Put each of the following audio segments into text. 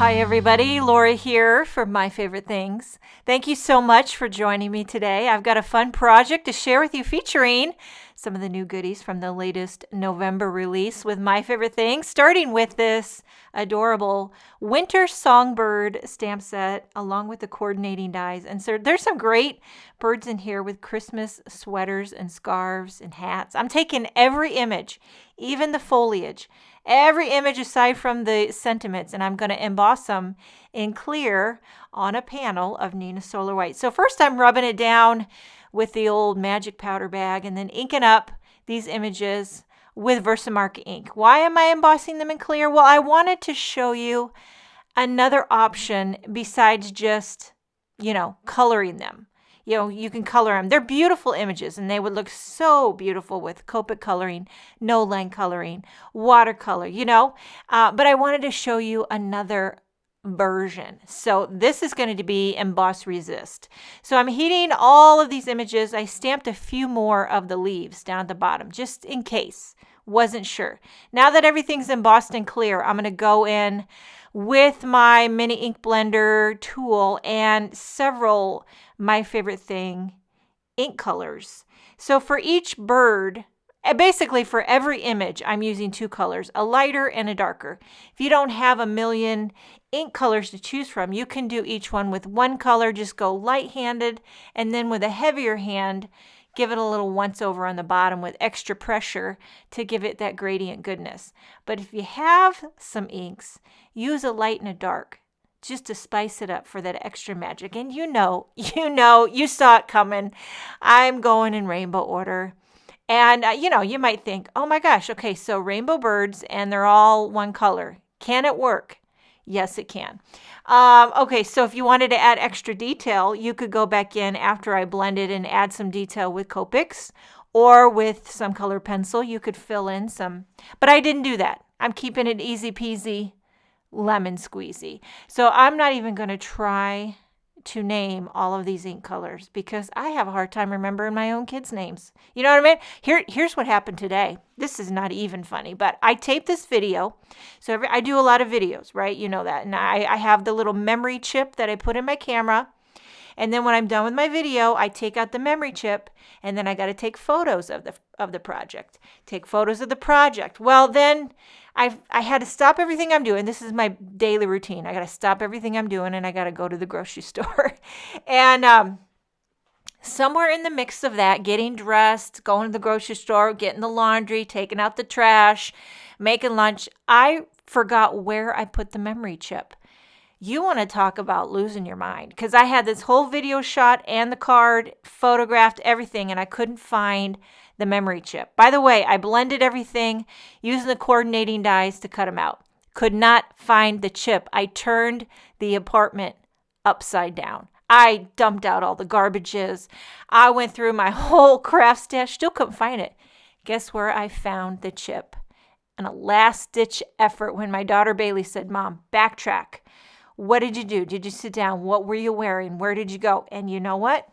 Hi everybody, Laura here for My Favorite Things. Thank you so much for joining me today. I've got a fun project to share with you featuring some of the new goodies from the latest November release with My Favorite Things, starting with this adorable Winter Songbird stamp set along with the coordinating dies. And so there's some great birds in here with Christmas sweaters and scarves and hats. I'm taking every image, even the foliage, every image aside from the sentiments, and I'm going to emboss them in clear on a panel of Neenah Solar White. So first I'm rubbing it down with the old magic powder bag and then inking up these images with Versamark ink. Why am I embossing them in clear? Well, I wanted to show you another option besides just, coloring them. You can color them. They're beautiful images, and they would look so beautiful with Copic coloring, no-line coloring, watercolor, But I wanted to show you another version. So this is going to be emboss resist. So I'm heating all of these images. I stamped a few more of the leaves down at the bottom, just in case. Wasn't sure. Now that everything's embossed and clear, I'm going to go in with my mini ink blender tool and several My Favorite Thing ink colors. So for each bird, basically for every image, I'm using two colors, a lighter and a darker. If you don't have a million ink colors to choose from, you can do each one with one color, just go light-handed, and then with a heavier hand, give it a little once over on the bottom with extra pressure to give it that gradient goodness. But if you have some inks, use a light and a dark just to spice it up for that extra magic. And you saw it coming. I'm going in rainbow order. And, you might think, oh my gosh, okay, so rainbow birds and they're all one color. Can it work? Yes, it can. Okay, so if you wanted to add extra detail, you could go back in after I blended and add some detail with Copics or with some color pencil. You could fill in some, but I didn't do that. I'm keeping it easy peasy, lemon squeezy. So I'm not even going to try to name all of these ink colors because I have a hard time remembering my own kids' names. You know what I mean? Here's what happened today. This is not even funny, but I taped this video. So I do a lot of videos, right? You know that. And I have the little memory chip that I put in my camera. And then when I'm done with my video, I take out the memory chip, and then I got to take photos of the project. Take photos of the project. Well, then I had to stop everything I'm doing. This is my daily routine. I got to stop everything I'm doing, and I got to go to the grocery store. And somewhere in the mix of that, getting dressed, going to the grocery store, getting the laundry, taking out the trash, making lunch, I forgot where I put the memory chip. You want to talk about losing your mind, because I had this whole video shot and the card, photographed everything, and I couldn't find the memory chip. By the way, I blended everything using the coordinating dies to cut them out. Could not find the chip. I turned the apartment upside down. I dumped out all the garbages. I went through my whole craft stash, still couldn't find it. Guess where I found the chip? In a last-ditch effort when my daughter Bailey said, "Mom, backtrack. What did you do? Did you sit down? What were you wearing? Where did you go?" And you know what?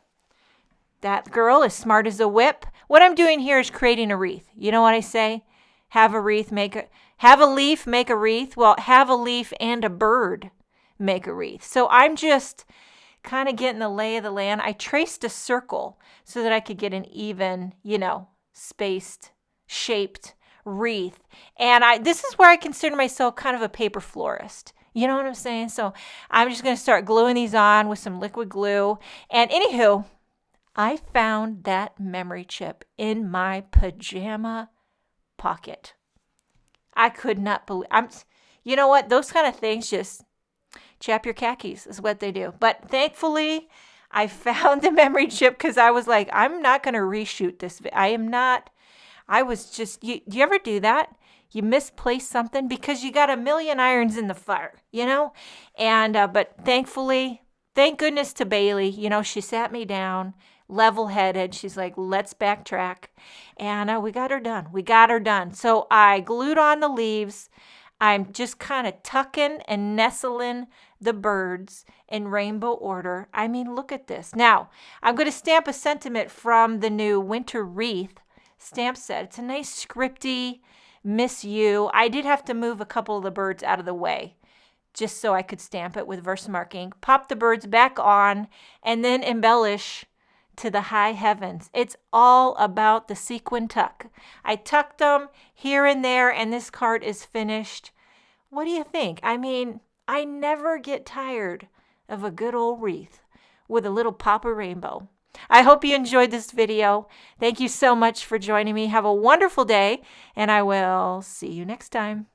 That girl is smart as a whip. What I'm doing here is creating a wreath. You know what I say? Have a leaf, make a wreath. Well, have a leaf and a bird make a wreath. So I'm just kind of getting the lay of the land. I traced a circle so that I could get an even, spaced, shaped wreath. And this is where I consider myself kind of a paper florist. You know what I'm saying? So I'm just going to start gluing these on with some liquid glue. And anywho, I found that memory chip in my pajama pocket. I could not believe. You know what? Those kind of things just chap your khakis is what they do. But thankfully, I found the memory chip because I was like, I'm not going to reshoot this. I was just, do you ever do that? You misplace something because you got a million irons in the fire, And, but thankfully, thank goodness to Bailey, she sat me down, level-headed. She's like, let's backtrack. And we got her done. So I glued on the leaves. I'm just kind of tucking and nestling the birds in rainbow order. I mean, look at this. Now, I'm going to stamp a sentiment from the new Winter Wreath stamp set. It's a nice scripty, miss you. I did have to move a couple of the birds out of the way just so I could stamp it with Versamark ink. Pop the birds back on and then embellish to the high heavens. It's all about the sequin tuck. I tucked them here and there, and this card is finished. What do you think? I mean, I never get tired of a good old wreath with a little pop of rainbow. I hope you enjoyed this video. Thank you so much for joining me. Have a wonderful day, and I will see you next time.